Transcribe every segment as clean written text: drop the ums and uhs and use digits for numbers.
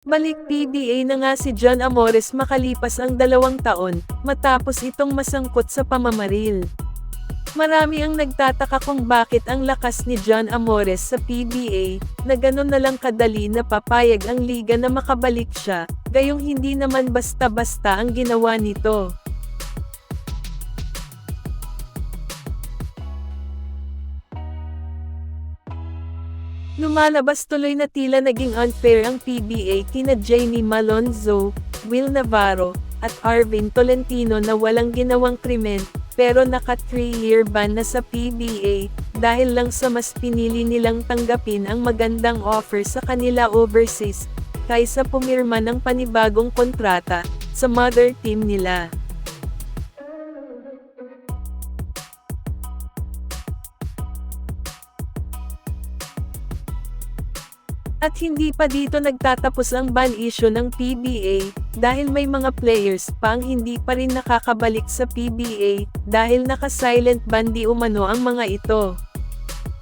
Balik PBA na nga si John Amores makalipas ang 2 taon, matapos itong masangkot sa pamamaril. Marami ang nagtataka kung bakit ang lakas ni John Amores sa PBA, na ganun na lang kadali na papayag ang liga na makabalik siya, gayong hindi naman basta-basta ang ginawa nito. Lumalabas tuloy na tila naging unfair ang PBA kina Jamie Malonzo, Will Navarro, at Arvin Tolentino na walang ginawang krimen, pero naka 3-year ban na sa PBA, dahil lang sa mas pinili nilang tanggapin ang magandang offer sa kanila overseas, kaysa pumirma ng panibagong kontrata, sa mother team nila. At hindi pa dito nagtatapos ang ban issue ng PBA, dahil may mga players pa ang hindi pa rin nakakabalik sa PBA, dahil naka-silent ban di umano ang mga ito.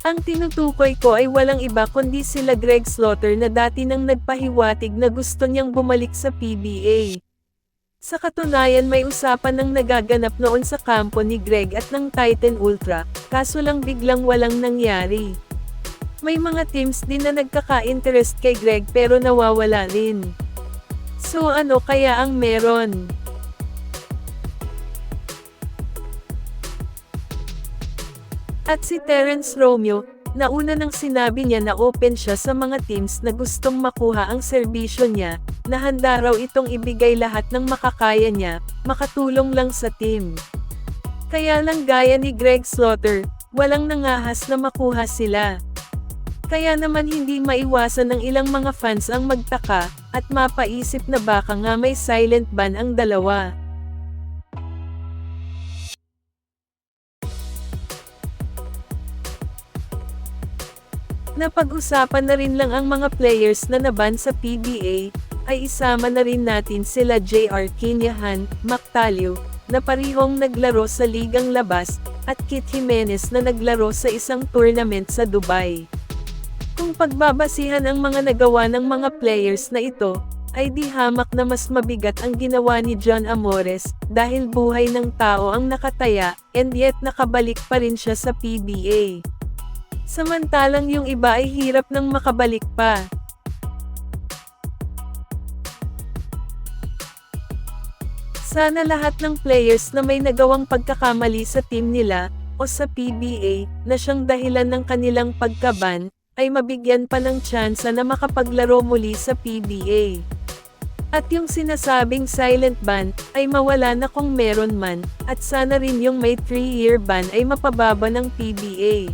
Ang tinutukoy ko ay walang iba kundi sila Greg Slaughter na dati nang nagpahiwatig na gusto niyang bumalik sa PBA. Sa katunayan may usapan nang nagaganap noon sa kampo ni Greg at ng Titan Ultra, kaso lang biglang walang nangyari. May mga teams din na nagkaka-interest kay Greg pero nawawala rin. So ano kaya ang meron? At si Terence Romeo, nauna nang sinabi niya na open siya sa mga teams na gustong makuha ang serbisyo niya, na handa raw itong ibigay lahat ng makakaya niya, makatulong lang sa team. Kaya lang gaya ni Greg Slaughter, walang nangahas na makuha sila. Kaya naman hindi maiwasan ng ilang mga fans ang magtaka, at mapaisip na baka nga may silent ban ang dalawa. Napag-usapan na rin lang ang mga players na naban sa PBA, ay isama na rin natin sila JR Kinahan, Mactalio, na parihong naglaro sa ligang labas, at Kit Jimenez na naglaro sa isang tournament sa Dubai. Kung pagbabasihan ang mga nagawa ng mga players na ito, ay di hamak na mas mabigat ang ginawa ni John Amores, dahil buhay ng tao ang nakataya, and yet nakabalik pa rin siya sa PBA. Samantalang yung iba ay hirap nang makabalik pa. Sana lahat ng players na may nagawang pagkakamali sa team nila, o sa PBA, na siyang dahilan ng kanilang pagkaban, ay mabigyan pa ng tsansa na makapaglaro muli sa PBA. At yung sinasabing silent ban, ay mawala na kung meron man, at sana rin yung may 3-year ban ay mapababa ng PBA.